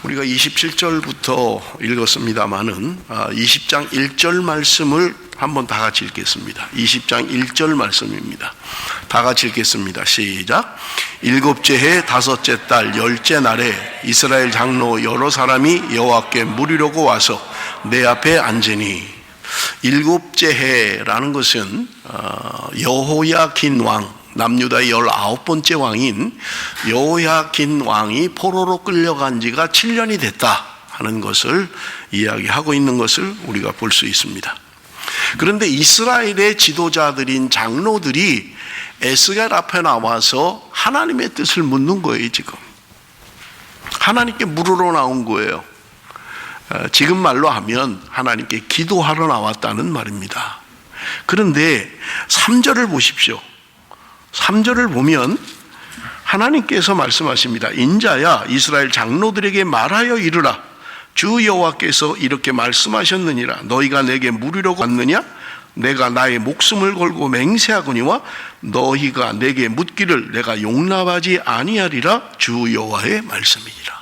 우리가 27절부터 읽었습니다마는 20장 1절 말씀을 한번 다 같이 읽겠습니다. 20장 1절 말씀입니다. 다 같이 읽겠습니다. 시작. 일곱째 해 다섯째 달 열째 날에 이스라엘 장로 여러 사람이 여호와께 물으려고 와서 내 앞에 앉으니, 일곱째 해라는 것은 여호야긴 왕, 남유다의 19번째 왕인 여호야긴 왕이 포로로 끌려간 지가 7년이 됐다 하는 것을 이야기하고 있는 것을 우리가 볼 수 있습니다. 그런데 이스라엘의 지도자들인 장로들이 에스겔 앞에 나와서 하나님의 뜻을 묻는 거예요. 지금 하나님께 물으러 나온 거예요. 지금 말로 하면 하나님께 기도하러 나왔다는 말입니다. 그런데 3절을 보십시오. 3절을 보면 하나님께서 말씀하십니다. 인자야, 이스라엘 장로들에게 말하여 이르라. 주 여호와께서 이렇게 말씀하셨느니라. 너희가 내게 물으려고 왔느냐? 내가 나의 목숨을 걸고 맹세하거니와 너희가 내게 묻기를 내가 용납하지 아니하리라. 주 여호와의 말씀이니라.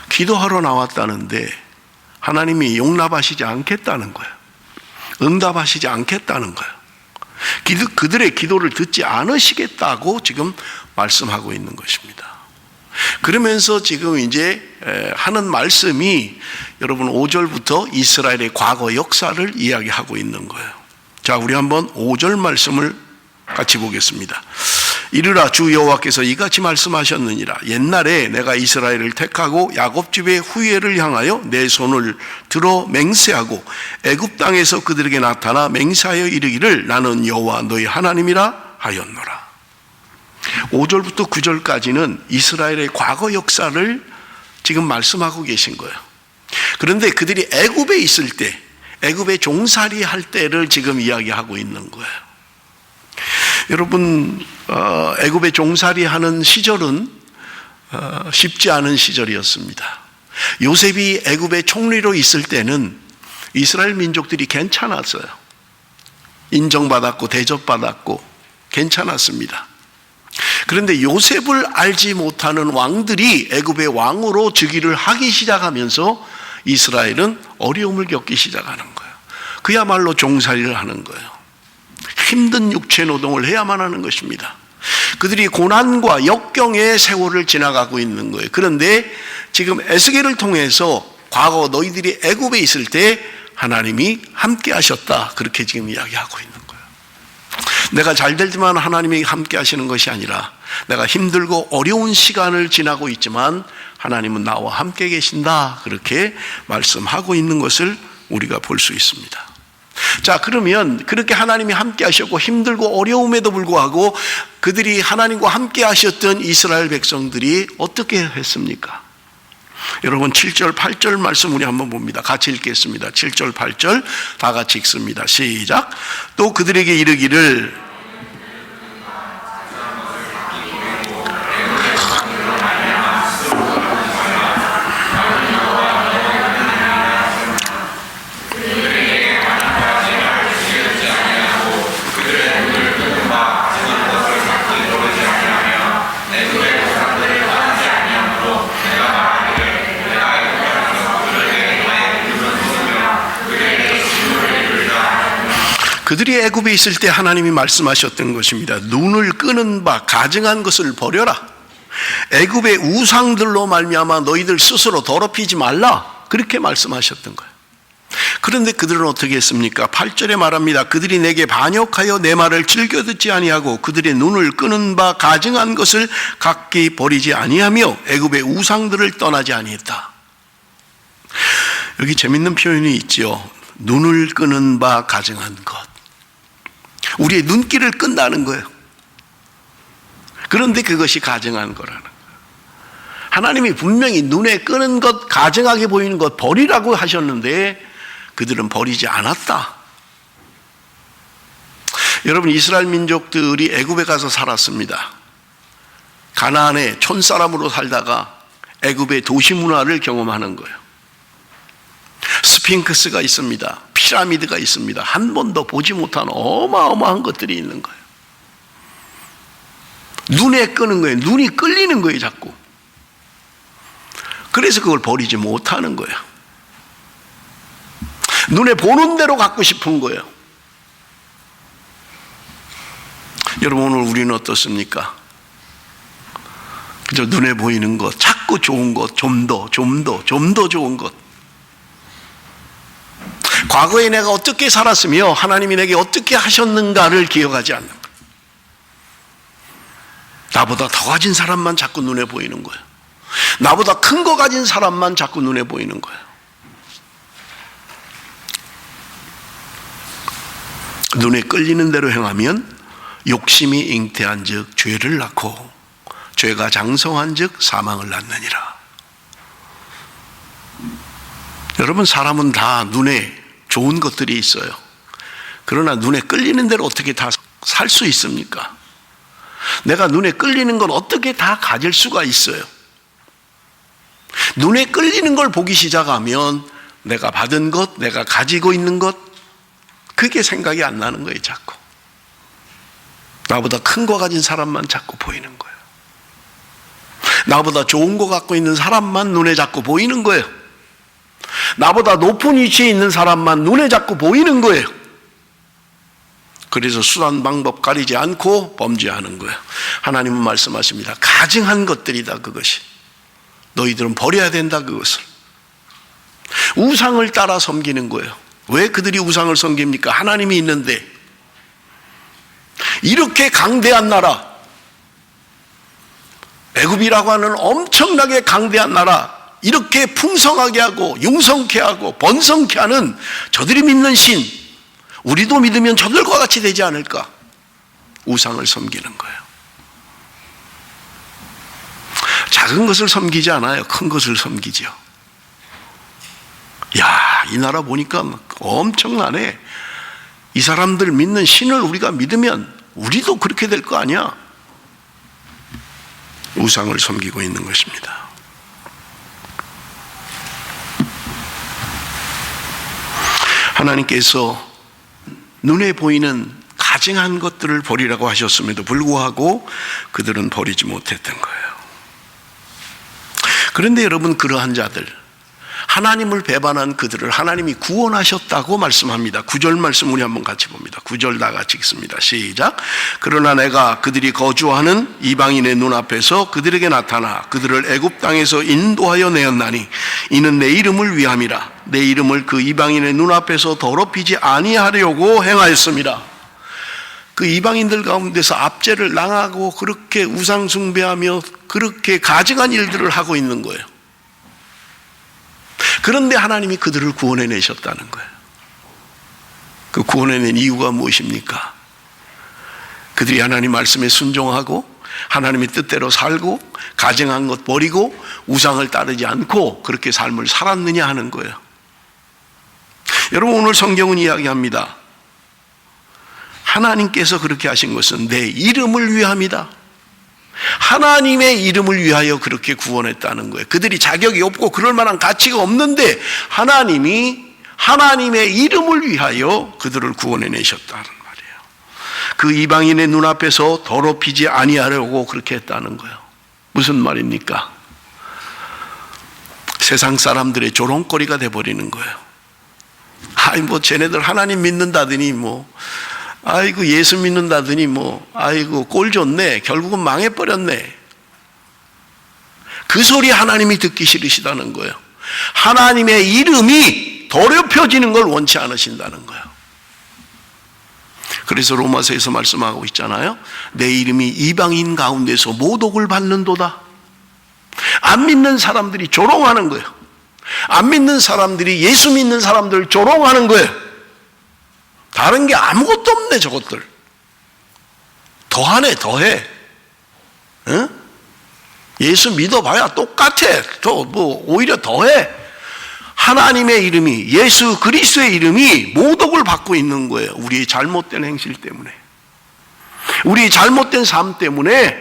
기도하러 나왔다는데 하나님이 용납하시지 않겠다는 거예요. 응답하시지 않겠다는 거예요. 그들의 기도를 듣지 않으시겠다고 지금 말씀하고 있는 것입니다. 그러면서 지금 이제 하는 말씀이 여러분 5절부터 이스라엘의 과거 역사를 이야기하고 있는 거예요. 자, 우리 한번 5절 말씀을 같이 보겠습니다. 이르라, 주 여호와께서 이같이 말씀하셨느니라. 옛날에 내가 이스라엘을 택하고 야곱 집의 후예를 향하여 내 손을 들어 맹세하고 애굽 땅에서 그들에게 나타나 맹세하여 이르기를 나는 여호와 너희 하나님이라 하였노라. 5절부터 9절까지는 이스라엘의 과거 역사를 지금 말씀하고 계신 거예요. 그런데 그들이 애굽에 있을 때, 애굽에 종살이 할 때를 지금 이야기하고 있는 거예요. 여러분, 애굽에 종살이 하는 시절은 쉽지 않은 시절이었습니다. 요셉이 애굽의 총리로 있을 때는 이스라엘 민족들이 괜찮았어요. 인정받았고 대접받았고 괜찮았습니다. 그런데 요셉을 알지 못하는 왕들이 애굽의 왕으로 즉위를 하기 시작하면서 이스라엘은 어려움을 겪기 시작하는 거예요. 그야말로 종살이를 하는 거예요. 힘든 육체 노동을 해야만 하는 것입니다. 그들이 고난과 역경의 세월을 지나가고 있는 거예요. 그런데 지금 에스겔을 통해서 과거 너희들이 애굽에 있을 때 하나님이 함께 하셨다, 그렇게 지금 이야기하고 있는 거예요. 내가 잘 되지만 하나님이 함께 하시는 것이 아니라 내가 힘들고 어려운 시간을 지나고 있지만 하나님은 나와 함께 계신다, 그렇게 말씀하고 있는 것을 우리가 볼 수 있습니다. 자, 그러면 그렇게 하나님이 함께 하셨고 힘들고 어려움에도 불구하고 그들이 하나님과 함께 하셨던 이스라엘 백성들이 어떻게 했습니까? 여러분 7절 8절 말씀 우리 한번 봅니다. 같이 읽겠습니다. 7절 8절 다 같이 읽습니다. 시작. 또 그들에게 이르기를 그들이 애굽에 있을 때 하나님이 말씀하셨던 것입니다. 눈을 끄는 바 가증한 것을 버려라. 애굽의 우상들로 말미암아 너희들 스스로 더럽히지 말라, 그렇게 말씀하셨던 거예요. 그런데 그들은 어떻게 했습니까? 8절에 말합니다. 그들이 내게 반역하여 내 말을 즐겨 듣지 아니하고 그들의 눈을 끄는 바 가증한 것을 각기 버리지 아니하며 애굽의 우상들을 떠나지 아니했다. 여기 재밌는 표현이 있죠. 눈을 끄는 바 가증한 것. 우리의 눈길을 끈다는 거예요. 그런데 그것이 가증한 거라는 거예요. 하나님이 분명히 눈에 끄는 것, 가증하게 보이는 것 버리라고 하셨는데 그들은 버리지 않았다. 여러분, 이스라엘 민족들이 애굽에 가서 살았습니다. 가나안의 촌사람으로 살다가 애굽의 도시 문화를 경험하는 거예요. 스핑크스가 있습니다. 피라미드가 있습니다. 한 번도 보지 못한 어마어마한 것들이 있는 거예요. 눈에 끄는 거예요. 눈이 끌리는 거예요, 자꾸. 그래서 그걸 버리지 못하는 거예요. 눈에 보는 대로 갖고 싶은 거예요. 여러분, 오늘 우리는 어떻습니까? 그저 눈에 보이는 것, 자꾸 좋은 것, 좀 더 좋은 것. 과거에 내가 어떻게 살았으며 하나님이 내게 어떻게 하셨는가를 기억하지 않는 거예요. 나보다 더 가진 사람만 자꾸 눈에 보이는 거예요. 나보다 큰 거 가진 사람만 자꾸 눈에 보이는 거예요. 눈에 끌리는 대로 행하면 욕심이 잉태한 즉 죄를 낳고 죄가 장성한 즉 사망을 낳느니라. 여러분, 사람은 다 눈에 좋은 것들이 있어요. 그러나 눈에 끌리는 대로 어떻게 다 살 수 있습니까? 내가 눈에 끌리는 걸 어떻게 다 가질 수가 있어요? 눈에 끌리는 걸 보기 시작하면 내가 받은 것, 내가 가지고 있는 것, 그게 생각이 안 나는 거예요. 자꾸 나보다 큰 거 가진 사람만 자꾸 보이는 거예요. 나보다 좋은 거 갖고 있는 사람만 눈에 자꾸 보이는 거예요. 나보다 높은 위치에 있는 사람만 눈에 자꾸 보이는 거예요. 그래서 수단 방법 가리지 않고 범죄하는 거예요. 하나님은 말씀하십니다. 가증한 것들이다. 그것이 너희들은 버려야 된다. 그것을 우상을 따라 섬기는 거예요. 왜 그들이 우상을 섬깁니까? 하나님이 있는데. 이렇게 강대한 나라, 애굽이라고 하는 엄청나게 강대한 나라, 이렇게 풍성하게 하고 융성케 하고 번성케 하는 저들이 믿는 신, 우리도 믿으면 저들과 같이 되지 않을까? 우상을 섬기는 거예요. 작은 것을 섬기지 않아요. 큰 것을 섬기죠. 야, 이 나라 보니까 엄청나네. 이 사람들 믿는 신을 우리가 믿으면 우리도 그렇게 될 거 아니야? 우상을 섬기고 있는 것입니다. 하나님께서 눈에 보이는 가증한 것들을 버리라고 하셨음에도 불구하고 그들은 버리지 못했던 거예요. 그런데 여러분, 그러한 자들, 하나님을 배반한 그들을 하나님이 구원하셨다고 말씀합니다. 9절 말씀 우리 한번 같이 봅니다. 9절 다 같이 읽습니다. 시작. 그러나 내가 그들이 거주하는 이방인의 눈앞에서 그들에게 나타나 그들을 애굽 땅에서 인도하여 내었나니 이는 내 이름을 위함이라. 내 이름을 그 이방인의 눈앞에서 더럽히지 아니하려고 행하였습니다. 그 이방인들 가운데서 압제를 당하고 그렇게 우상 숭배하며 그렇게 가증한 일들을 하고 있는 거예요. 그런데 하나님이 그들을 구원해내셨다는 거예요. 그 구원해낸 이유가 무엇입니까? 그들이 하나님 말씀에 순종하고 하나님의 뜻대로 살고 가증한 것 버리고 우상을 따르지 않고 그렇게 삶을 살았느냐 하는 거예요. 여러분, 오늘 성경은 이야기합니다. 하나님께서 그렇게 하신 것은 내 이름을 위함이다. 하나님의 이름을 위하여 그렇게 구원했다는 거예요. 그들이 자격이 없고 그럴 만한 가치가 없는데 하나님이 하나님의 이름을 위하여 그들을 구원해내셨다는 말이에요. 그 이방인의 눈앞에서 더럽히지 아니하려고 그렇게 했다는 거예요. 무슨 말입니까? 세상 사람들의 조롱거리가 돼버리는 거예요. 아이, 뭐 쟤네들 하나님 믿는다더니 아이고 예수 믿는다더니 아이고 꼴 좋네, 결국은 망해버렸네. 그 소리 하나님이 듣기 싫으시다는 거예요. 하나님의 이름이 더럽혀지는 걸 원치 않으신다는 거예요. 그래서 로마서에서 말씀하고 있잖아요. 내 이름이 이방인 가운데서 모독을 받는도다. 안 믿는 사람들이 조롱하는 거예요. 안 믿는 사람들이 예수 믿는 사람들을 조롱하는 거예요. 다른 게 아무것도 없네. 저것들 더하네, 더해. 응? 예수 믿어봐야 똑같아. 오히려 더해. 하나님의 이름이, 예수 그리스도의 이름이 모독을 받고 있는 거예요. 우리의 잘못된 행실 때문에, 우리의 잘못된 삶 때문에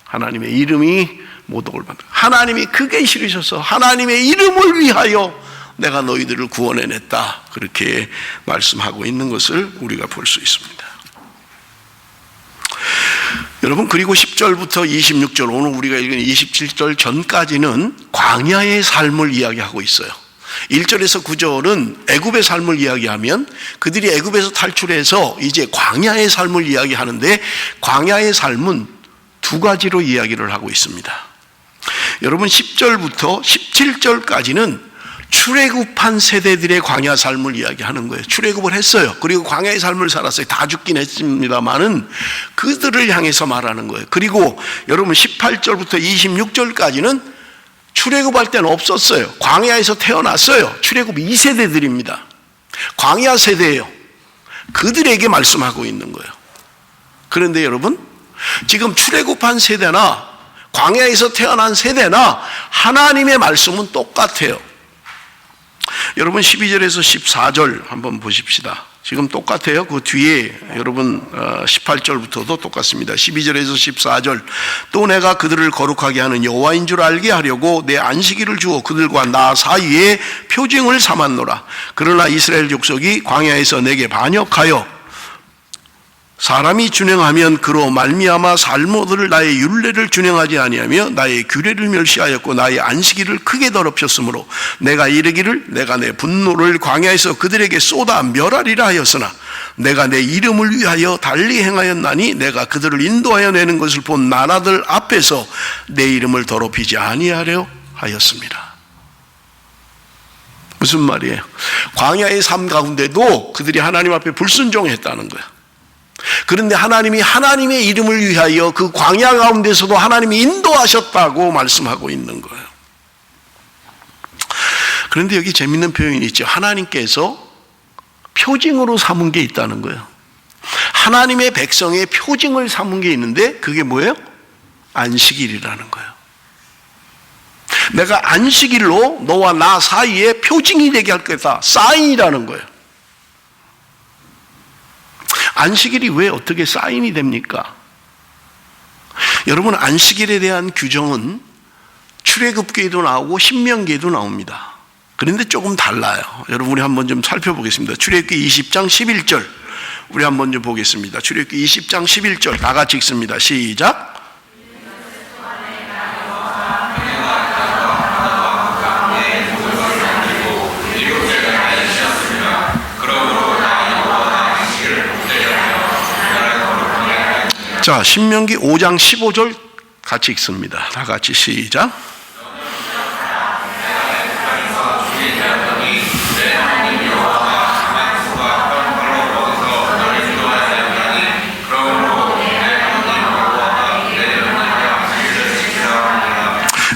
하나님의 이름이 모독을 받는 거예요. 하나님이 그게 싫으셔서 하나님의 이름을 위하여 내가 너희들을 구원해냈다, 그렇게 말씀하고 있는 것을 우리가 볼 수 있습니다. 여러분, 그리고 10절부터 26절, 오늘 우리가 읽은 27절 전까지는 광야의 삶을 이야기하고 있어요. 1절에서 9절은 애굽의 삶을 이야기하면 그들이 애굽에서 탈출해서 이제 광야의 삶을 이야기하는데, 광야의 삶은 두 가지로 이야기를 하고 있습니다. 여러분, 10절부터 17절까지는 출애굽한 세대들의 광야 삶을 이야기하는 거예요. 출애굽을 했어요. 그리고 광야의 삶을 살았어요. 다 죽긴 했습니다만은 그들을 향해서 말하는 거예요. 그리고 여러분, 18절부터 26절까지는 출애굽할 때는 없었어요. 광야에서 태어났어요. 출애굽 2세대들입니다. 광야 세대예요. 그들에게 말씀하고 있는 거예요. 그런데 여러분, 지금 출애굽한 세대나 광야에서 태어난 세대나 하나님의 말씀은 똑같아요. 여러분, 12절에서 14절 한번 보십시다. 지금 똑같아요. 그 뒤에 여러분 18절부터도 똑같습니다. 12절에서 14절, 또 내가 그들을 거룩하게 하는 여호와인 줄 알게 하려고 내 안식일을 주어 그들과 나 사이에 표징을 삼았노라. 그러나 이스라엘 족속이 광야에서 내게 반역하여 사람이 준행하면 그로 말미암아 살모들을 나의 율례를 준행하지 아니하며 나의 규례를 멸시하였고 나의 안식일을 크게 더럽혔으므로 내가 이르기를 내가 내 분노를 광야에서 그들에게 쏟아 멸하리라 하였으나 내가 내 이름을 위하여 달리 행하였나니 내가 그들을 인도하여 내는 것을 본 나라들 앞에서 내 이름을 더럽히지 아니하려 하였습니다. 무슨 말이에요? 광야의 삶 가운데도 그들이 하나님 앞에 불순종했다는 거야. 그런데 하나님이 하나님의 이름을 위하여 그 광야 가운데서도 하나님이 인도하셨다고 말씀하고 있는 거예요. 그런데 여기 재밌는 표현이 있죠. 하나님께서 표징으로 삼은 게 있다는 거예요. 하나님의 백성의 표징을 삼은 게 있는데 그게 뭐예요? 안식일이라는 거예요. 내가 안식일로 너와 나 사이에 표징이 되게 할 거다. 사인이라는 거예요. 안식일이 왜 어떻게 사인이 됩니까? 여러분, 안식일에 대한 규정은 출애굽기에도 나오고 신명기에도 나옵니다. 그런데 조금 달라요. 여러분, 우리 한번 좀 살펴보겠습니다. 출애굽기 20장 11절 우리 한번 좀 보겠습니다. 출애굽기 20장 11절 다 같이 읽습니다. 시작. 자, 신명기 5장 15절 같이 읽습니다. 다 같이 시작.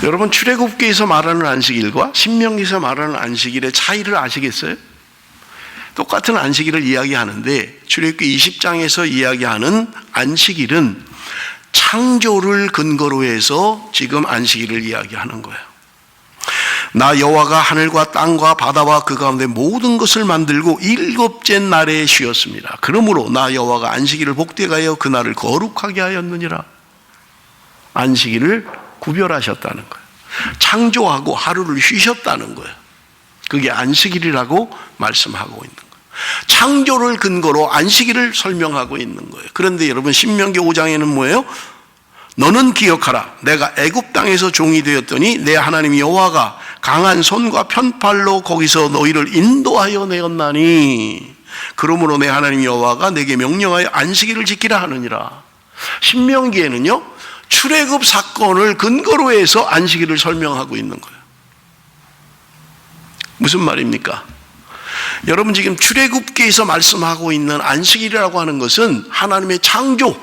여러분, 출애굽기에서 말하는 안식일과 신명기에서 말하는 안식일의 차이를 아시겠어요? 똑같은 안식일을 이야기하는데 출애굽기 20장에서 이야기하는 안식일은 창조를 근거로 해서 지금 안식일을 이야기하는 거예요. 나 여호와가 하늘과 땅과 바다와 그 가운데 모든 것을 만들고 일곱째 날에 쉬었습니다. 그러므로 나 여호와가 안식일을 복되게 하여 그날을 거룩하게 하였느니라. 안식일을 구별하셨다는 거예요. 창조하고 하루를 쉬셨다는 거예요. 그게 안식일이라고 말씀하고 있는 거예요. 창조를 근거로 안식일을 설명하고 있는 거예요. 그런데 여러분, 신명기 5장에는 뭐예요? 너는 기억하라. 내가 애굽 땅에서 종이 되었더니 내 하나님 여호와가 강한 손과 편팔로 거기서 너희를 인도하여 내었나니 그러므로 내 하나님 여호와가 내게 명령하여 안식일을 지키라 하느니라. 신명기에는요, 출애굽 사건을 근거로 해서 안식일을 설명하고 있는 거예요. 무슨 말입니까? 여러분, 지금 출애굽기에서 말씀하고 있는 안식일이라고 하는 것은 하나님의 창조,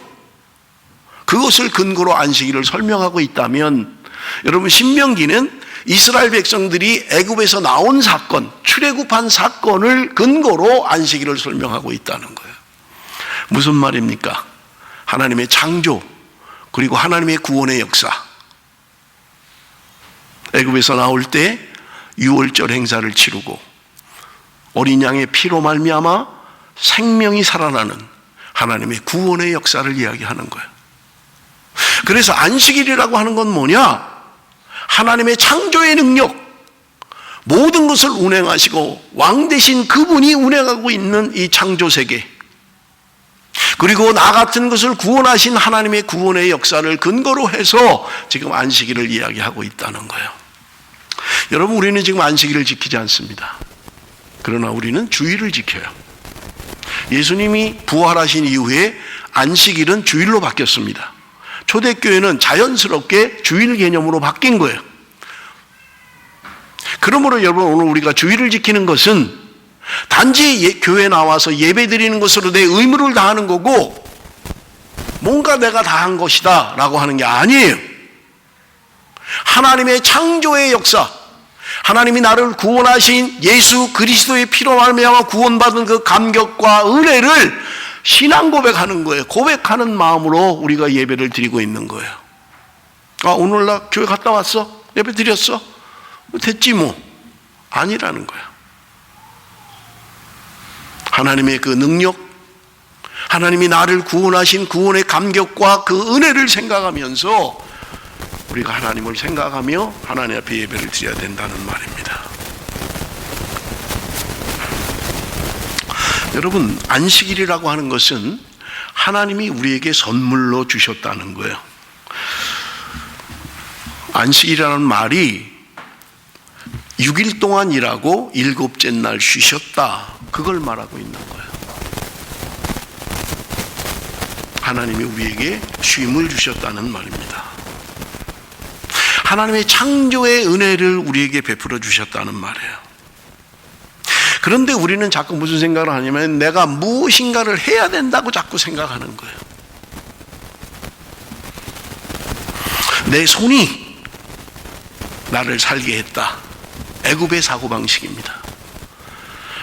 그것을 근거로 안식일을 설명하고 있다면, 여러분, 신명기는 이스라엘 백성들이 애굽에서 나온 사건, 출애굽한 사건을 근거로 안식일을 설명하고 있다는 거예요. 무슨 말입니까? 하나님의 창조, 그리고 하나님의 구원의 역사. 애굽에서 나올 때 유월절 행사를 치르고 어린 양의 피로 말미암아 생명이 살아나는 하나님의 구원의 역사를 이야기하는 거예요. 그래서 안식일이라고 하는 건 뭐냐? 하나님의 창조의 능력, 모든 것을 운행하시고 왕 대신 그분이 운행하고 있는 이 창조 세계, 그리고 나 같은 것을 구원하신 하나님의 구원의 역사를 근거로 해서 지금 안식일을 이야기하고 있다는 거예요. 여러분, 우리는 지금 안식일을 지키지 않습니다. 그러나 우리는 주일을 지켜요. 예수님이 부활하신 이후에 안식일은 주일로 바뀌었습니다. 초대교회는 자연스럽게 주일 개념으로 바뀐 거예요. 그러므로 여러분, 오늘 우리가 주일을 지키는 것은 단지 교회에 나와서 예배 드리는 것으로 내 의무를 다하는 거고 뭔가 내가 다 한 것이다 라고 하는 게 아니에요. 하나님의 창조의 역사, 하나님이 나를 구원하신 예수 그리스도의 피로 말미암아 구원받은 그 감격과 은혜를 신앙 고백하는 거예요. 고백하는 마음으로 우리가 예배를 드리고 있는 거예요. 오늘 나 교회 갔다 왔어? 예배 드렸어? 됐지 뭐. 아니라는 거예요. 하나님의 그 능력, 하나님이 나를 구원하신 구원의 감격과 그 은혜를 생각하면서 우리가 하나님을 생각하며 하나님 앞에 예배를 드려야 된다는 말입니다. 여러분, 안식일이라고 하는 것은 하나님이 우리에게 선물로 주셨다는 거예요. 안식일이라는 말이 6일 동안 일하고 7째 날 쉬셨다, 그걸 말하고 있는 거예요. 하나님이 우리에게 쉼을 주셨다는 말입니다. 하나님의 창조의 은혜를 우리에게 베풀어 주셨다는 말이에요. 그런데 우리는 자꾸 무슨 생각을 하냐면 내가 무엇인가를 해야 된다고 자꾸 생각하는 거예요. 내 손이 나를 살게 했다. 애굽의 사고방식입니다.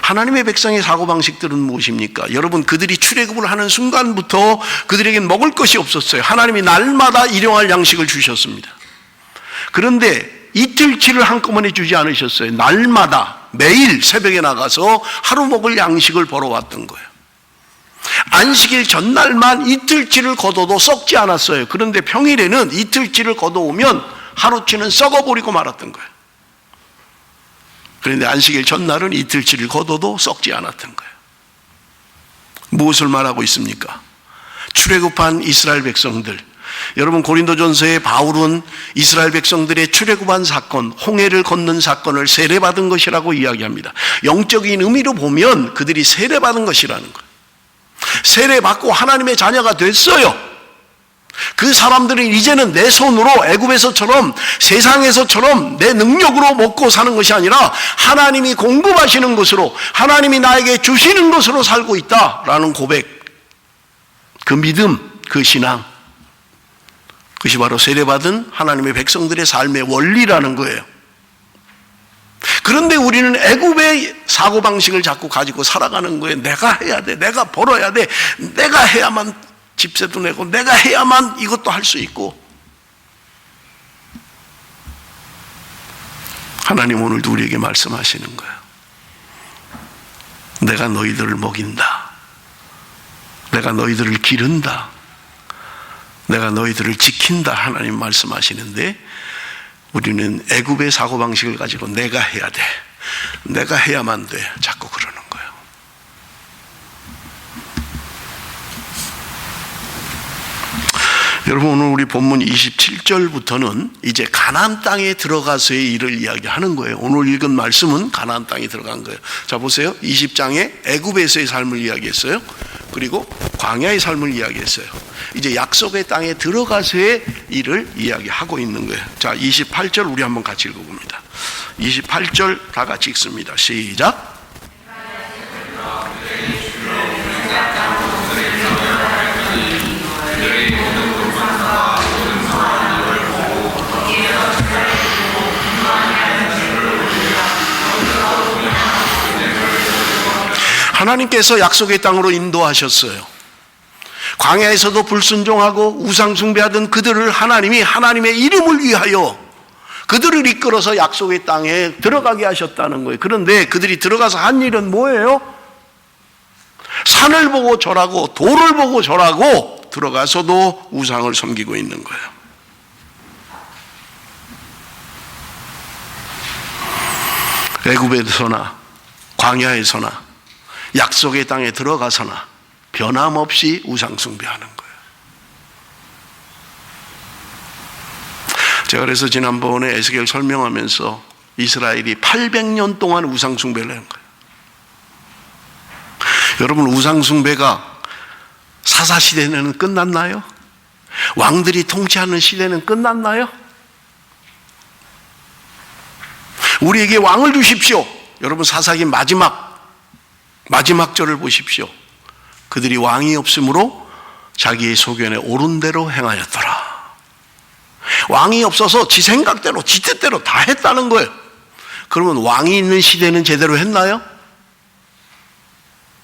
하나님의 백성의 사고방식들은 무엇입니까? 여러분, 그들이 출애굽을 하는 순간부터 그들에겐 먹을 것이 없었어요. 하나님이 날마다 일용할 양식을 주셨습니다. 그런데 이틀치를 한꺼번에 주지 않으셨어요. 날마다 매일 새벽에 나가서 하루 먹을 양식을 벌어왔던 거예요. 안식일 전날만 이틀치를 거둬도 썩지 않았어요. 그런데 평일에는 이틀치를 거둬오면 하루치는 썩어버리고 말았던 거예요. 그런데 안식일 전날은 이틀치를 거둬도 썩지 않았던 거예요. 무엇을 말하고 있습니까? 출애굽한 이스라엘 백성들, 여러분, 고린도전서에 바울은 이스라엘 백성들의 출애굽한 사건, 홍해를 건넌 사건을 세례받은 것이라고 이야기합니다. 영적인 의미로 보면 그들이 세례받은 것이라는 거예요. 세례받고 하나님의 자녀가 됐어요. 그 사람들은 이제는 내 손으로 애굽에서처럼 세상에서처럼 내 능력으로 먹고 사는 것이 아니라 하나님이 공급하시는 것으로, 하나님이 나에게 주시는 것으로 살고 있다라는 고백, 그 믿음, 그 신앙, 그것이 바로 세례받은 하나님의 백성들의 삶의 원리라는 거예요. 그런데 우리는 애굽의 사고방식을 자꾸 가지고 살아가는 거예요. 내가 해야 돼, 내가 벌어야 돼, 내가 해야만 집세도 내고, 내가 해야만 이것도 할 수 있고. 하나님 오늘도 우리에게 말씀하시는 거예요. 내가 너희들을 먹인다, 내가 너희들을 기른다, 내가 너희들을 지킨다, 하나님 말씀하시는데 우리는 애굽의 사고방식을 가지고 내가 해야 돼, 내가 해야만 돼, 자꾸 그러는 거예요. 여러분, 오늘 우리 본문 27절부터는 이제 가나안 땅에 들어가서의 일을 이야기하는 거예요. 오늘 읽은 말씀은 가나안 땅에 들어간 거예요. 자, 보세요. 20장에 애굽에서의 삶을 이야기했어요. 그리고 광야의 삶을 이야기했어요. 이제 약속의 땅에 들어가서의 일을 이야기하고 있는 거예요. 자, 28절 우리 한번 같이 읽어봅니다. 28절 다 같이 읽습니다. 시작. 하나님께서 약속의 땅으로 인도하셨어요. 광야에서도 불순종하고 우상 숭배하던 그들을 하나님이 하나님의 이름을 위하여 그들을 이끌어서 약속의 땅에 들어가게 하셨다는 거예요. 그런데 그들이 들어가서 한 일은 뭐예요? 산을 보고 절하고 돌을 보고 절하고 들어가서도 우상을 섬기고 있는 거예요. 애굽에서나 광야에서나 약속의 땅에 들어가서나 변함없이 우상숭배하는 거예요. 제가 그래서 지난번에 에스겔 설명하면서 이스라엘이 800년 동안 우상숭배를 한 거예요. 여러분, 우상숭배가 사사시대는 끝났나요? 왕들이 통치하는 시대는 끝났나요? 우리에게 왕을 주십시오. 여러분, 사사기 마지막 절을 보십시오. 그들이 왕이 없으므로 자기의 소견에 옳은 대로 행하였더라. 왕이 없어서 지 생각대로 지 뜻대로 다 했다는 거예요. 그러면 왕이 있는 시대는 제대로 했나요?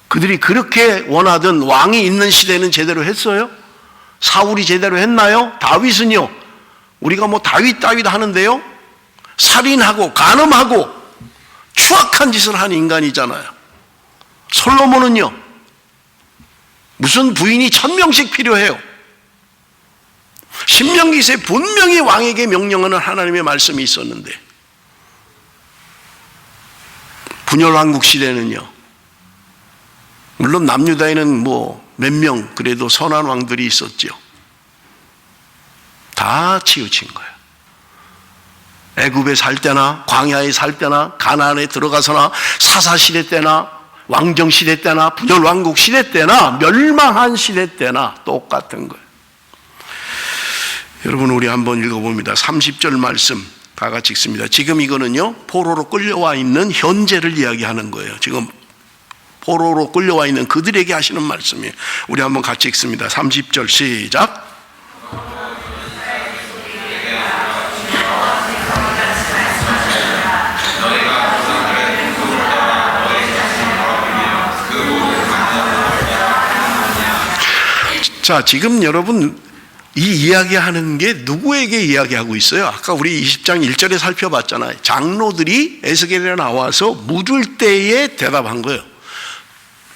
그들이 그렇게 원하던 왕이 있는 시대는 제대로 했어요? 사울이 제대로 했나요? 다윗은요? 우리가 뭐 다윗 하는데요, 살인하고 간음하고 추악한 짓을 한 인간이잖아요. 솔로몬은요, 무슨 부인이 1000명씩 필요해요. 신명기서에 분명히 왕에게 명령하는 하나님의 말씀이 있었는데, 분열왕국 시대는요, 물론 남유다에는 뭐 몇 명 그래도 선한 왕들이 있었죠. 다 치우친 거예요. 애굽에 살 때나 광야에 살 때나 가나안에 들어가서나 사사시대 때나 왕정시대 때나 분열왕국 시대 때나 멸망한 시대 때나 똑같은 거예요. 여러분, 우리 한번 읽어봅니다. 30절 말씀 다 같이 읽습니다. 지금 이거는요, 포로로 끌려와 있는 현재를 이야기하는 거예요. 지금 포로로 끌려와 있는 그들에게 하시는 말씀이에요. 우리 한번 같이 읽습니다. 30절 시작. 자, 지금 여러분, 이 이야기하는 게 누구에게 이야기하고 있어요? 아까 우리 20장 1절에 살펴봤잖아요. 장로들이 에스겔에 나와서 묻을 때에 대답한 거예요.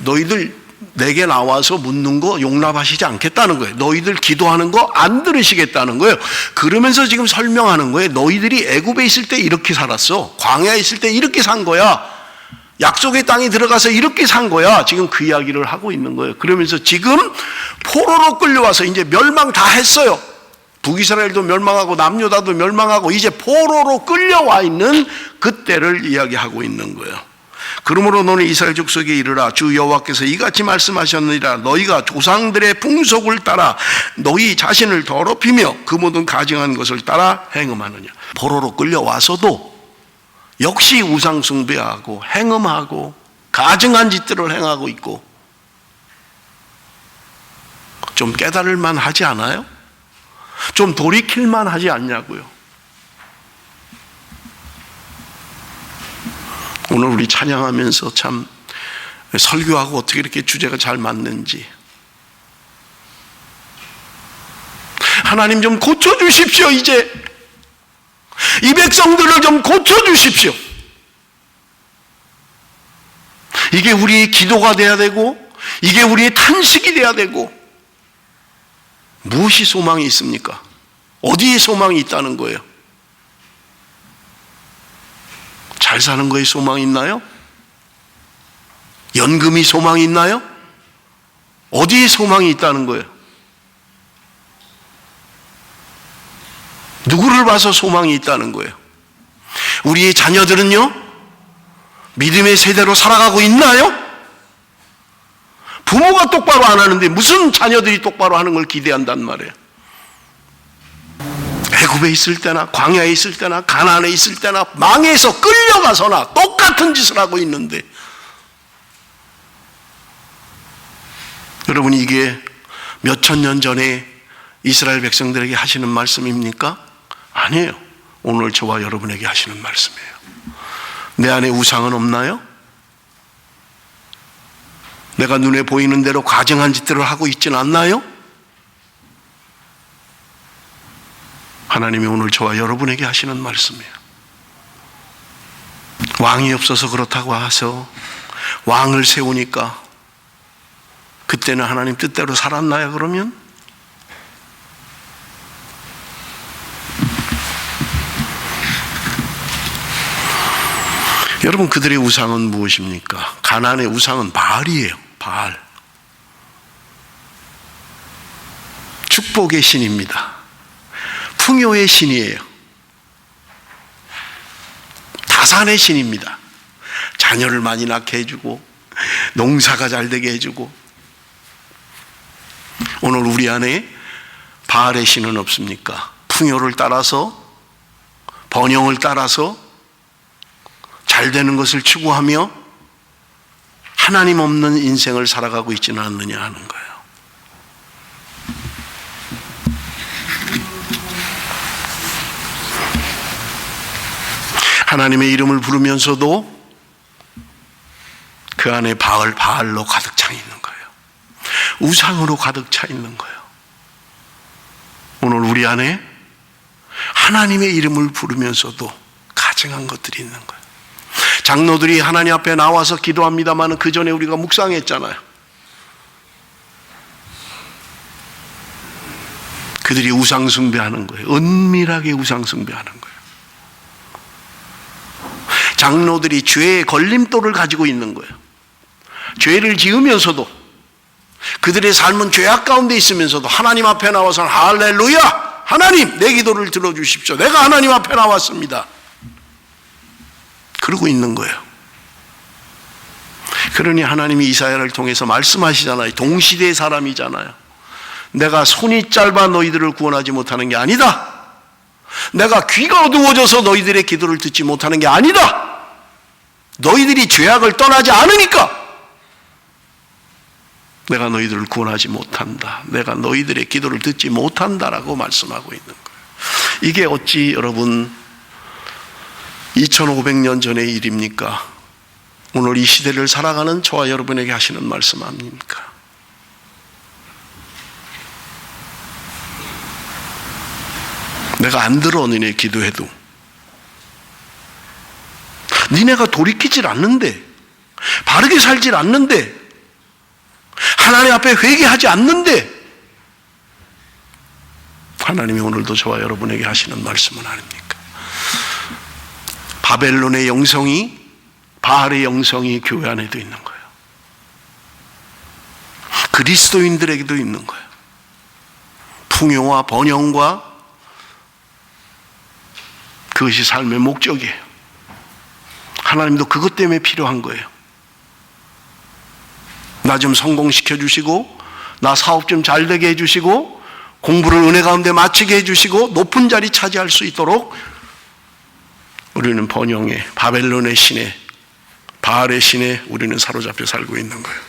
너희들 내게 나와서 묻는 거 용납하시지 않겠다는 거예요. 너희들 기도하는 거 안 들으시겠다는 거예요. 그러면서 지금 설명하는 거예요. 너희들이 애굽에 있을 때 이렇게 살았어. 광야에 있을 때 이렇게 산 거야. 약속의 땅에 들어가서 이렇게 산 거야. 지금 그 이야기를 하고 있는 거예요. 그러면서 지금 포로로 끌려와서 이제 멸망 다 했어요. 북이스라엘도 멸망하고 남유다도 멸망하고 이제 포로로 끌려와 있는 그때를 이야기하고 있는 거예요. 그러므로 너는 이스라엘 족속에 이르라. 주 여호와께서 이같이 말씀하셨느니라. 너희가 조상들의 풍속을 따라 너희 자신을 더럽히며 그 모든 가증한 것을 따라 행음하느냐. 포로로 끌려와서도 역시 우상 숭배하고 행음하고 가증한 짓들을 행하고 있고, 좀 깨달을만 하지 않아요? 좀 돌이킬만 하지 않냐고요. 오늘 우리 찬양하면서 참 설교하고 어떻게 이렇게 주제가 잘 맞는지, 하나님 좀 고쳐주십시오. 이제 이 백성들을 좀 고쳐주십시오. 이게 우리의 기도가 돼야 되고, 이게 우리의 탄식이 돼야 되고. 무엇이 소망이 있습니까? 어디에 소망이 있다는 거예요? 잘 사는 거에 소망이 있나요? 연금이 소망이 있나요? 어디에 소망이 있다는 거예요? 누구를 봐서 소망이 있다는 거예요? 우리의 자녀들은요, 믿음의 세대로 살아가고 있나요? 부모가 똑바로 안 하는데 무슨 자녀들이 똑바로 하는 걸 기대한단 말이에요. 애굽에 있을 때나 광야에 있을 때나 가나안에 있을 때나 망해서 끌려가서나 똑같은 짓을 하고 있는데, 여러분, 이게 몇천 년 전에 이스라엘 백성들에게 하시는 말씀입니까? 아니에요. 오늘 저와 여러분에게 하시는 말씀이에요. 내 안에 우상은 없나요? 내가 눈에 보이는 대로 가증한 짓들을 하고 있지는 않나요? 하나님이 오늘 저와 여러분에게 하시는 말씀이에요. 왕이 없어서 그렇다고 해서 왕을 세우니까 그때는 하나님 뜻대로 살았나요? 그러면? 여러분, 그들의 우상은 무엇입니까? 가나안의 우상은 바알이에요. 바알. 축복의 신입니다. 풍요의 신이에요. 다산의 신입니다. 자녀를 많이 낳게 해주고 농사가 잘 되게 해주고. 오늘 우리 안에 바알의 신은 없습니까? 풍요를 따라서, 번영을 따라서 잘 되는 것을 추구하며 하나님 없는 인생을 살아가고 있지는 않느냐 하는 거예요. 하나님의 이름을 부르면서도 그 안에 바알로 가득 차 있는 거예요. 우상으로 가득 차 있는 거예요. 오늘 우리 안에 하나님의 이름을 부르면서도 가증한 것들이 있는 거예요. 장로들이 하나님 앞에 나와서 기도합니다만 그 전에 우리가 묵상했잖아요. 그들이 우상 숭배하는 거예요. 은밀하게 우상 숭배하는 거예요. 장로들이 죄의 걸림돌을 가지고 있는 거예요. 죄를 지으면서도, 그들의 삶은 죄악 가운데 있으면서도 하나님 앞에 나와서는 할렐루야! 하나님, 내 기도를 들어주십시오. 내가 하나님 앞에 나왔습니다. 그러고 있는 거예요. 그러니 하나님이 이사야를 통해서 말씀하시잖아요. 동시대의 사람이잖아요. 내가 손이 짧아 너희들을 구원하지 못하는 게 아니다. 내가 귀가 어두워져서 너희들의 기도를 듣지 못하는 게 아니다. 너희들이 죄악을 떠나지 않으니까 내가 너희들을 구원하지 못한다. 내가 너희들의 기도를 듣지 못한다라고 말씀하고 있는 거예요. 이게 어찌 여러분 2500년 전의 일입니까? 오늘 이 시대를 살아가는 저와 여러분에게 하시는 말씀 아닙니까? 내가 안 들어 니네 기도해도, 니네가 돌이키질 않는데, 바르게 살질 않는데, 하나님 앞에 회개하지 않는데, 하나님이 오늘도 저와 여러분에게 하시는 말씀은 아닙니까? 바벨론의 영성이, 바알의 영성이 교회 안에도 있는 거예요. 그리스도인들에게도 있는 거예요. 풍요와 번영과 그것이 삶의 목적이에요. 하나님도 그것 때문에 필요한 거예요. 나 좀 성공시켜 주시고, 나 사업 좀 잘 되게 해주시고, 공부를 은혜 가운데 마치게 해주시고, 높은 자리 차지할 수 있도록 우리는 번영의 바벨론의 신에, 바알의 신에 우리는 사로잡혀 살고 있는 거예요.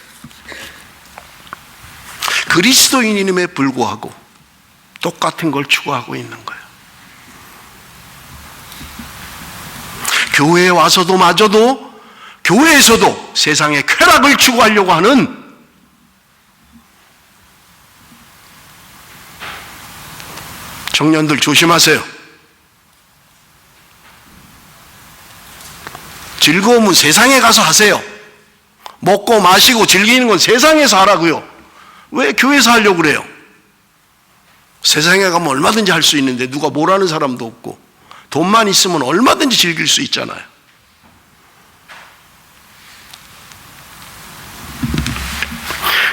그리스도인임에 불구하고 똑같은 걸 추구하고 있는 거예요. 교회에 와서도 마저도, 교회에서도 세상의 쾌락을 추구하려고 하는 청년들 조심하세요. 즐거움은 세상에 가서 하세요. 먹고 마시고 즐기는 건 세상에서 하라고요. 왜 교회에서 하려고 그래요? 세상에 가면 얼마든지 할 수 있는데 누가 뭐라는 사람도 없고, 돈만 있으면 얼마든지 즐길 수 있잖아요.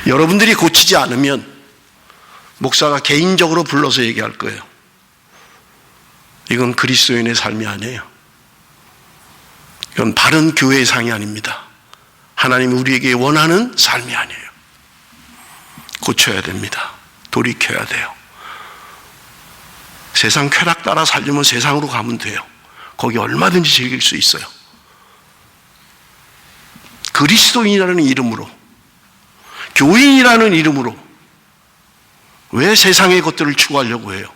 여러분들이 고치지 않으면 목사가 개인적으로 불러서 얘기할 거예요. 이건 그리스도인의 삶이 아니에요. 이건 바른 교회의 상이 아닙니다. 하나님이 우리에게 원하는 삶이 아니에요. 고쳐야 됩니다. 돌이켜야 돼요. 세상 쾌락 따라 살려면 세상으로 가면 돼요. 거기 얼마든지 즐길 수 있어요. 그리스도인이라는 이름으로, 교인이라는 이름으로 왜 세상의 것들을 추구하려고 해요?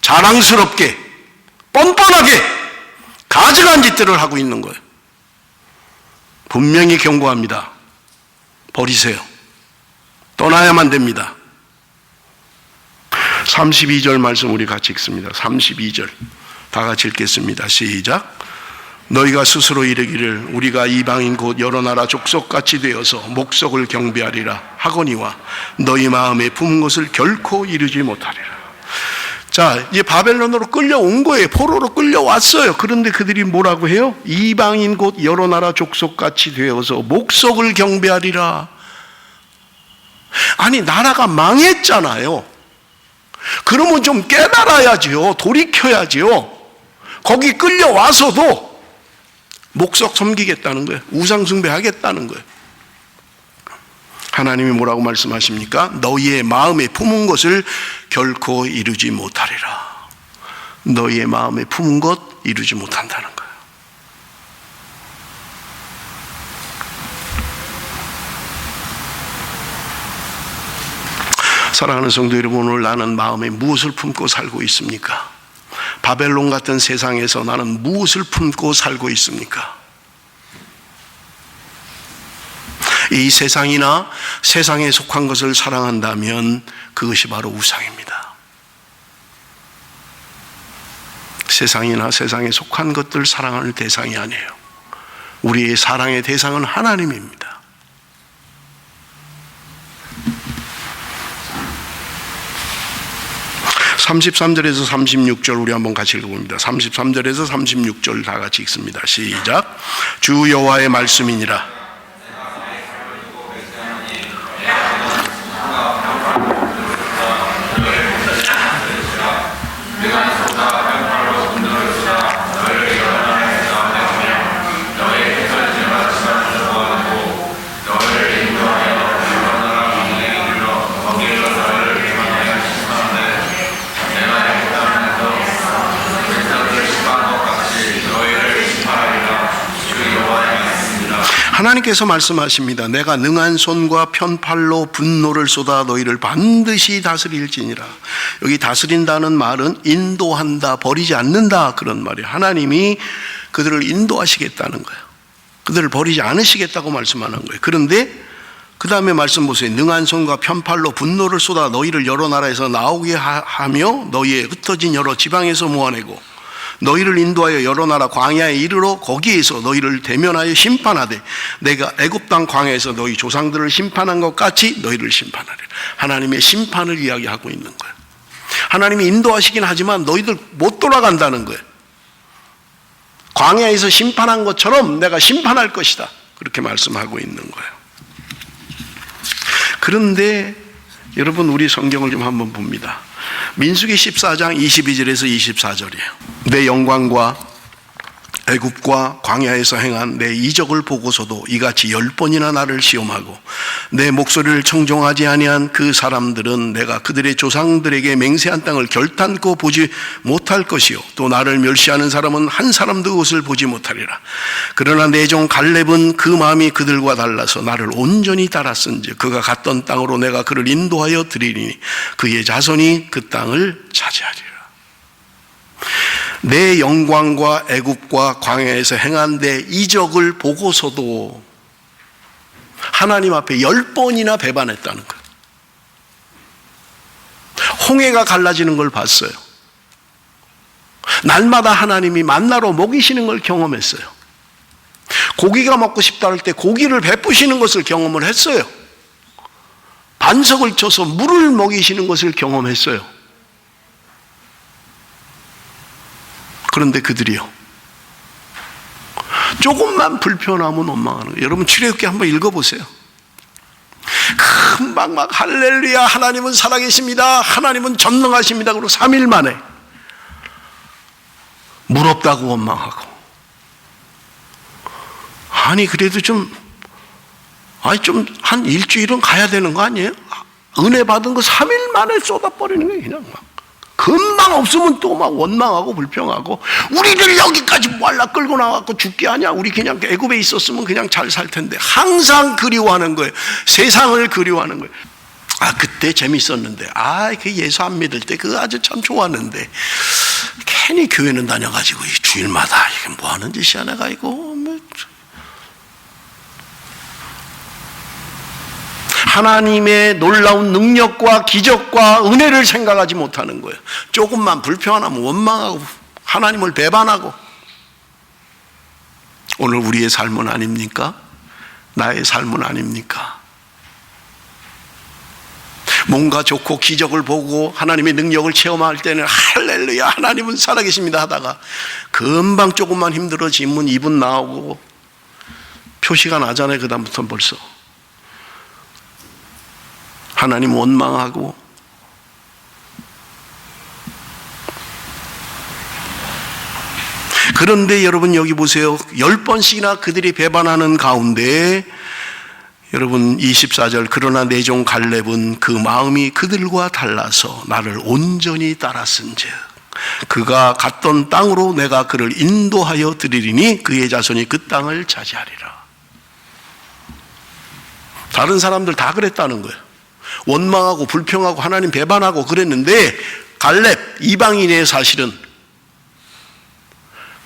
자랑스럽게, 뻔뻔하게 가증한 짓들을 하고 있는 거예요. 분명히 경고합니다. 버리세요. 떠나야만 됩니다. 32절 말씀 우리 같이 읽습니다. 32절 다 같이 읽겠습니다. 시작. 너희가 스스로 이르기를 우리가 이방인 곧 여러 나라 족속같이 되어서 목석을 경배하리라 하거니와 너희 마음에 품은 것을 결코 이루지 못하리라. 자, 이제 바벨론으로 끌려온 거예요. 포로로 끌려왔어요. 그런데 그들이 뭐라고 해요? 이방인 곧 여러 나라 족속같이 되어서 목석을 경배하리라. 아니, 나라가 망했잖아요. 그러면 좀 깨달아야지요. 돌이켜야지요. 거기 끌려와서도 목석 섬기겠다는 거예요. 우상 숭배하겠다는 거예요. 하나님이 뭐라고 말씀하십니까? 너희의 마음에 품은 것을 결코 이루지 못하리라. 너희의 마음에 품은 것 이루지 못한다는 거예요. 사랑하는 성도 여러분, 오늘 나는 마음에 무엇을 품고 살고 있습니까? 바벨론 같은 세상에서 나는 무엇을 품고 살고 있습니까? 이 세상이나 세상에 속한 것을 사랑한다면 그것이 바로 우상입니다. 세상이나 세상에 속한 것들 사랑하는 대상이 아니에요. 우리의 사랑의 대상은 하나님입니다. (33절에서 36절) 우리 한번 같이 읽어봅니다. 33절에서 36절 다 같이 읽습니다. 시작. 주 여호와의 말씀이니라. 하나님께서 말씀하십니다. 내가 능한 손과 편팔로 분노를 쏟아 너희를 반드시 다스릴지니라. 여기 다스린다는 말은 인도한다, 버리지 않는다, 그런 말이에요. 하나님이 그들을 인도하시겠다는 거예요. 그들을 버리지 않으시겠다고 말씀하는 거예요. 그런데 그 다음에 말씀 보세요. 능한 손과 편팔로 분노를 쏟아 너희를 여러 나라에서 나오게 하며 너희의 흩어진 여러 지방에서 모아내고 너희를 인도하여 여러 나라 광야에 이르러 거기에서 너희를 대면하여 심판하되 내가 애굽 땅 광야에서 너희 조상들을 심판한 것 같이 너희를 심판하리라. 하나님의 심판을 이야기하고 있는 거예요. 하나님이 인도하시긴 하지만 너희들 못 돌아간다는 거예요. 광야에서 심판한 것처럼 내가 심판할 것이다, 그렇게 말씀하고 있는 거예요. 그런데 여러분, 우리 성경을 좀 한번 봅니다. 민수기 14장 22절에서 24절이에요. 내 영광과 애굽과 광야에서 행한 내 이적을 보고서도 이같이 10번이나 나를 시험하고 내 목소리를 청종하지 아니한 그 사람들은 내가 그들의 조상들에게 맹세한 땅을 결탄코 보지 못할 것이요 또 나를 멸시하는 사람은 한 사람도 그것을 보지 못하리라. 그러나 내 종 갈렙은 그 마음이 그들과 달라서 나를 온전히 따랐은즉 그가 갔던 땅으로 내가 그를 인도하여 드리리니 그의 자손이 그 땅을 차지하리라. 내 영광과 애굽과 광야에서 행한 내 이적을 보고서도 하나님 앞에 10번이나 배반했다는 거예요. 홍해가 갈라지는 걸 봤어요. 날마다 하나님이 만나로 먹이시는 걸 경험했어요. 고기가 먹고 싶다 할 때 고기를 베푸시는 것을 경험을 했어요. 반석을 쳐서 물을 먹이시는 것을 경험했어요. 그런데 그들이요, 조금만 불편하면 원망하는 거예요. 여러분 출애굽기 한번 읽어보세요. 금방 막 할렐루야, 하나님은 살아계십니다, 하나님은 전능하십니다, 그리고 3일 만에 물 없다고 원망하고. 아니 그래도 좀 한 일주일은 가야 되는 거 아니에요? 은혜 받은 거 3일 만에 쏟아버리는 거예요. 그냥 막 금방 없으면 또 막 원망하고 불평하고, 우리를 여기까지 뭐하려 끌고 나와갖고 죽게 하냐, 우리 그냥 애굽에 있었으면 그냥 잘 살 텐데. 항상 그리워하는 거예요. 세상을 그리워하는 거예요. 아 그때 재밌었는데, 그 예수 안 믿을 때 그거 아주 참 좋았는데, 괜히 교회는 다녀가지고 이 주일마다 이게 뭐 하는 짓이야 내가 이거. 하나님의 놀라운 능력과 기적과 은혜를 생각하지 못하는 거예요. 조금만 불평하면 원망하고 하나님을 배반하고. 오늘 우리의 삶은 아닙니까? 나의 삶은 아닙니까? 뭔가 좋고 기적을 보고 하나님의 능력을 체험할 때는 할렐루야, 하나님은 살아계십니다 하다가 금방 조금만 힘들어지면 입은 나오고 표시가 나잖아요. 그 다음부터는 벌써 하나님 원망하고 그런데 여러분 여기 보세요. 10번씩이나 그들이 배반하는 가운데 여러분 24절 그러나 내 종 갈렙은 그 마음이 그들과 달라서 나를 온전히 따랐은즉 그가 갔던 땅으로 내가 그를 인도하여 드리리니 그의 자손이 그 땅을 차지하리라. 다른 사람들 다 그랬다는 거예요. 원망하고 불평하고 하나님 배반하고 그랬는데 갈렙 이방인의 사실은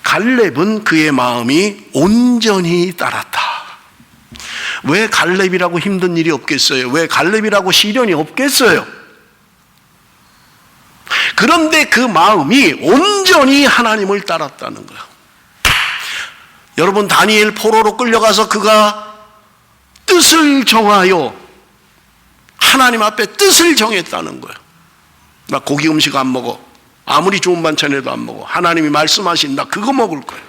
갈렙은 그의 마음이 온전히 따랐다. 왜 갈렙이라고 힘든 일이 없겠어요? 왜 갈렙이라고 시련이 없겠어요? 그런데 그 마음이 온전히 하나님을 따랐다는 거예요. 여러분 다니엘 포로로 끌려가서 그가 뜻을 정하여 하나님 앞에 뜻을 정했다는 거예요. 나 고기 음식 안 먹어. 아무리 좋은 반찬에도 안 먹어. 하나님이 말씀하신 나 그거 먹을 거예요.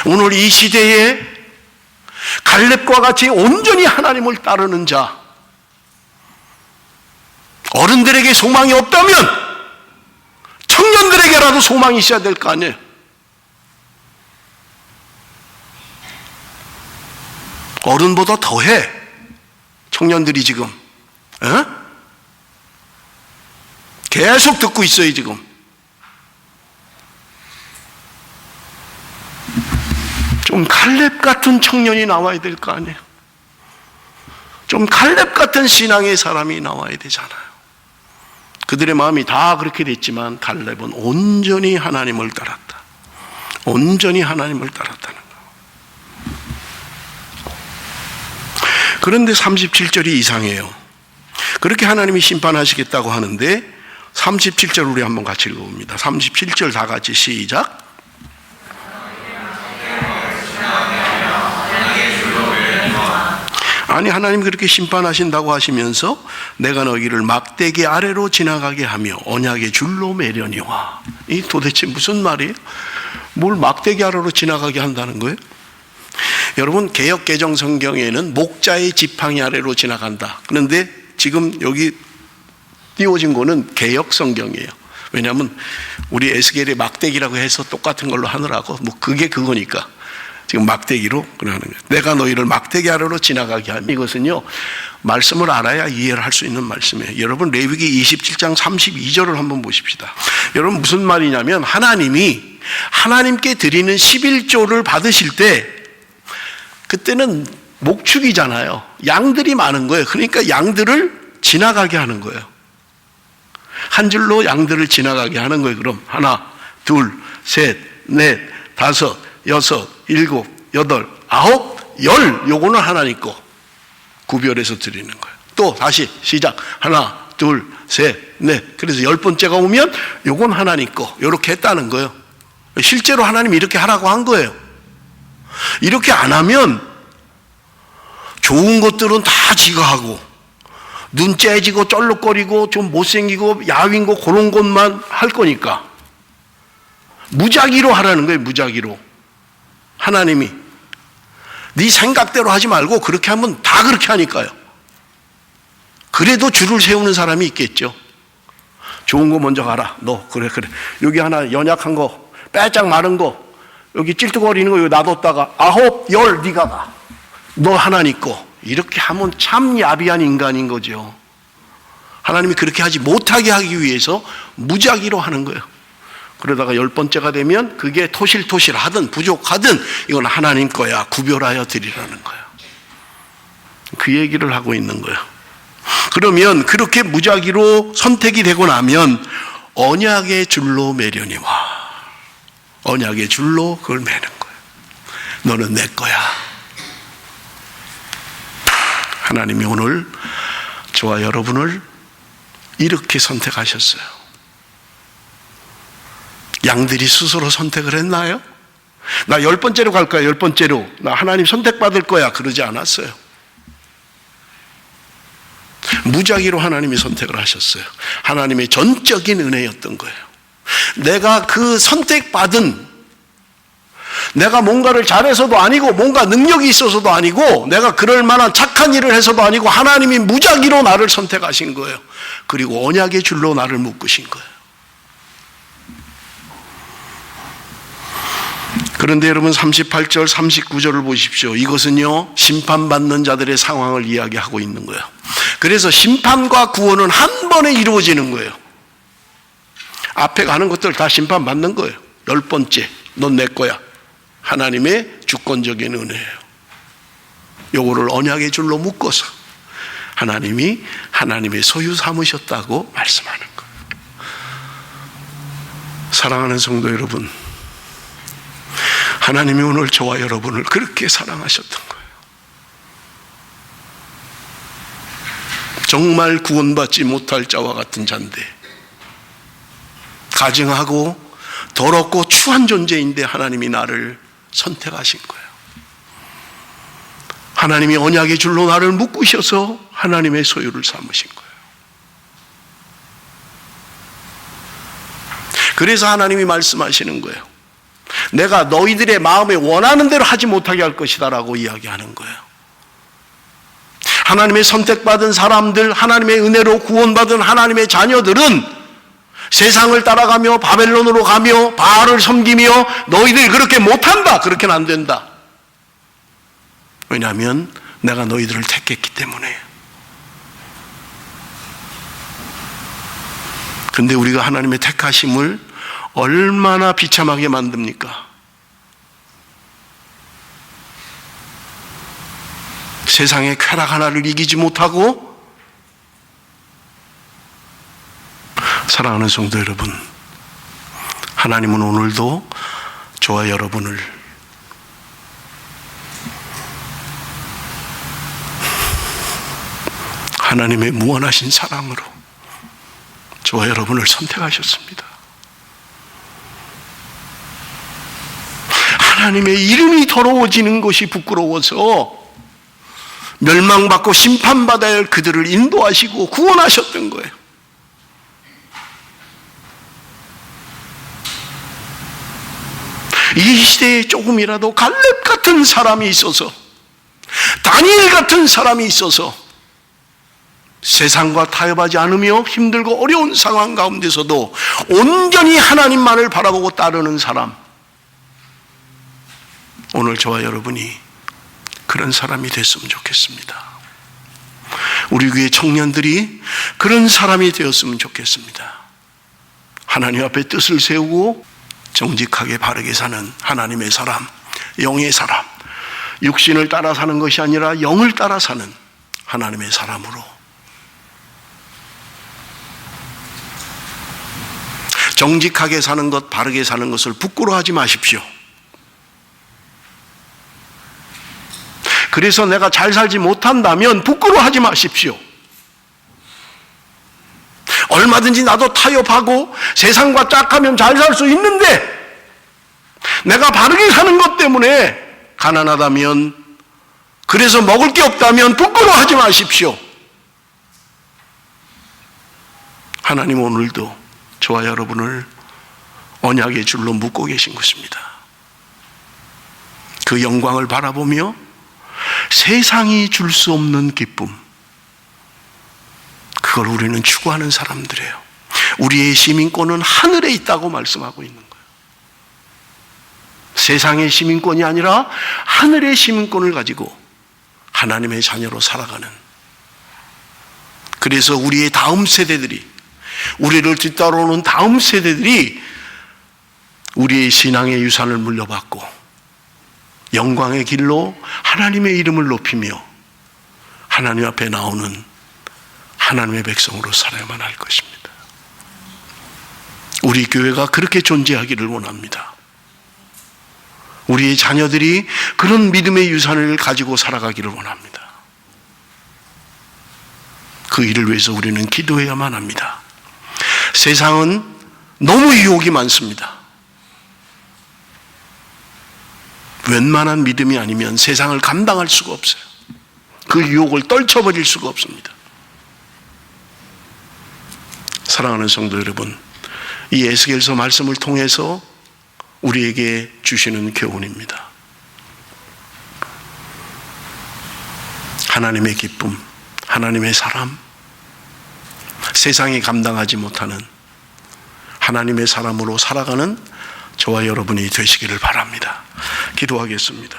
오늘 이 시대에 갈렙과 같이 온전히 하나님을 따르는 자, 어른들에게 소망이 없다면 청년들에게라도 소망이 있어야 될 거 아니에요. 어른보다 더해 청년들이 지금 계속 듣고 있어요. 지금 좀 갈렙 같은 청년이 나와야 될 거 아니에요. 좀 갈렙 같은 신앙의 사람이 나와야 되잖아요. 그들의 마음이 다 그렇게 됐지만 갈렙은 온전히 하나님을 따랐다. 온전히 하나님을 따랐다는 거예요. 그런데 37절이 이상해요. 그렇게 하나님이 심판하시겠다고 하는데 37절 우리 한번 같이 읽어봅니다. 37절 다 같이 시작. 아니 하나님 그렇게 심판하신다고 하시면서 내가 너희를 막대기 아래로 지나가게 하며 언약의 줄로 매려니와. 이 도대체 무슨 말이에요? 뭘 막대기 아래로 지나가게 한다는 거예요? 여러분 개역 개정 성경에는 목자의 지팡이 아래로 지나간다. 그런데 지금 여기 띄워진 거는 개역 성경이에요. 왜냐하면 우리 에스겔의 막대기라고 해서 똑같은 걸로 하느라고 뭐 그게 그거니까 지금 막대기로 그러는 거예요. 내가 너희를 막대기 아래로 지나가게 하면 이것은요 말씀을 알아야 이해를 할 수 있는 말씀이에요. 여러분 레위기 27장 32절을 한번 보십시다. 여러분 무슨 말이냐면 하나님이 하나님께 드리는 11조를 받으실 때 그때는 목축이잖아요. 양들이 많은 거예요. 그러니까 양들을 지나가게 하는 거예요. 한 줄로 양들을 지나가게 하는 거예요. 그럼 하나, 둘, 셋, 넷, 다섯, 여섯, 일곱, 여덟, 아홉, 열. 요거는 하나님 거 구별해서 드리는 거예요. 또 다시 시작. 하나, 둘, 셋, 넷. 그래서 10번째가 오면 요건 하나님 거. 요렇게 했다는 거예요. 실제로 하나님이 이렇게 하라고 한 거예요. 이렇게 안 하면 좋은 것들은 다 지가 하고 눈 째지고 쩔룩거리고 좀 못생기고 야윈 거 그런 것만 할 거니까 무작위로 하라는 거예요. 무작위로. 하나님이 네 생각대로 하지 말고 그렇게 하면 다 그렇게 하니까요. 그래도 줄을 세우는 사람이 있겠죠. 좋은 거 먼저 가라. 너 그래 여기 하나 연약한 거 빼짝 마른 거 여기 찔뚝거리는 거 여기 놔뒀다가 아홉 열 네가 가. 너 하나님 거. 이렇게 하면 참 야비한 인간인 거죠. 하나님이 그렇게 하지 못하게 하기 위해서 무작위로 하는 거예요. 그러다가 10번째가 되면 그게 토실토실하든 부족하든 이건 하나님 거야. 구별하여 드리라는 거예요. 그 얘기를 하고 있는 거예요. 그러면 그렇게 무작위로 선택이 되고 나면 언약의 줄로 매려니와 언약의 줄로 그걸 매는 거예요. 너는 내 거야. 하나님이 오늘 저와 여러분을 이렇게 선택하셨어요. 양들이 스스로 선택을 했나요? 나 10번째로 갈 거야. 10번째로. 나 하나님 선택받을 거야. 그러지 않았어요. 무작위로 하나님이 선택을 하셨어요. 하나님의 전적인 은혜였던 거예요. 내가 그 선택받은 내가 뭔가를 잘해서도 아니고 뭔가 능력이 있어서도 아니고 내가 그럴 만한 착한 일을 해서도 아니고 하나님이 무작위로 나를 선택하신 거예요. 그리고 언약의 줄로 나를 묶으신 거예요. 그런데 여러분 38절 39절을 보십시오. 이것은요 심판받는 자들의 상황을 이야기하고 있는 거예요. 그래서 심판과 구원은 한 번에 이루어지는 거예요. 앞에 가는 것들 다 심판받는 거예요. 10번째, 넌 내 거야. 하나님의 주권적인 은혜예요. 요거를 언약의 줄로 묶어서 하나님이 하나님의 소유 삼으셨다고 말씀하는 거예요. 사랑하는 성도 여러분, 하나님이 오늘 저와 여러분을 그렇게 사랑하셨던 거예요. 정말 구원받지 못할 자와 같은 자인데, 가증하고 더럽고 추한 존재인데 하나님이 나를 선택하신 거예요. 하나님이 언약의 줄로 나를 묶으셔서 하나님의 소유를 삼으신 거예요. 그래서 하나님이 말씀하시는 거예요. 내가 너희들의 마음에 원하는 대로 하지 못하게 할 것이다 라고 이야기하는 거예요. 하나님의 선택받은 사람들, 하나님의 은혜로 구원받은 하나님의 자녀들은 세상을 따라가며 바벨론으로 가며 바알을 섬기며 너희들이 그렇게 못한다, 그렇게는 안 된다. 왜냐하면 내가 너희들을 택했기 때문에. 근데 우리가 하나님의 택하심을 얼마나 비참하게 만듭니까? 세상의 쾌락 하나를 이기지 못하고. 사랑하는 성도 여러분, 하나님은 오늘도 저와 여러분을 하나님의 무한하신 사랑으로 저와 여러분을 선택하셨습니다. 하나님의 이름이 더러워지는 것이 부끄러워서 멸망받고 심판받아야 할 그들을 인도하시고 구원하셨던 거예요. 이 시대에 조금이라도 갈렙 같은 사람이 있어서, 다니엘 같은 사람이 있어서 세상과 타협하지 않으며 힘들고 어려운 상황 가운데서도 온전히 하나님만을 바라보고 따르는 사람, 오늘 저와 여러분이 그런 사람이 됐으면 좋겠습니다. 우리 교회 청년들이 그런 사람이 되었으면 좋겠습니다. 하나님 앞에 뜻을 세우고 정직하게 바르게 사는 하나님의 사람, 영의 사람, 육신을 따라 사는 것이 아니라 영을 따라 사는 하나님의 사람으로, 정직하게 사는 것, 바르게 사는 것을 부끄러워하지 마십시오. 그래서 내가 잘 살지 못한다면 부끄러워하지 마십시오. 얼마든지 나도 타협하고 세상과 짝하면 잘 살 수 있는데, 내가 바르게 사는 것 때문에 가난하다면, 그래서 먹을 게 없다면 부끄러워하지 마십시오. 하나님 오늘도 저와 여러분을 언약의 줄로 묶고 계신 것입니다. 그 영광을 바라보며 세상이 줄 수 없는 기쁨, 그걸 우리는 추구하는 사람들이에요. 우리의 시민권은 하늘에 있다고 말씀하고 있는 거예요. 세상의 시민권이 아니라 하늘의 시민권을 가지고 하나님의 자녀로 살아가는, 그래서 우리의 다음 세대들이, 우리를 뒤따라오는 다음 세대들이 우리의 신앙의 유산을 물려받고 영광의 길로 하나님의 이름을 높이며 하나님 앞에 나오는 하나님의 백성으로 살아야만 할 것입니다. 우리 교회가 그렇게 존재하기를 원합니다. 우리의 자녀들이 그런 믿음의 유산을 가지고 살아가기를 원합니다. 그 일을 위해서 우리는 기도해야만 합니다. 세상은 너무 유혹이 많습니다. 웬만한 믿음이 아니면 세상을 감당할 수가 없어요. 그 유혹을 떨쳐버릴 수가 없습니다. 사랑하는 성도 여러분, 이 에스겔서 말씀을 통해서 우리에게 주시는 교훈입니다. 하나님의 기쁨, 하나님의 사람, 세상이 감당하지 못하는 하나님의 사람으로 살아가는 저와 여러분이 되시기를 바랍니다. 기도하겠습니다.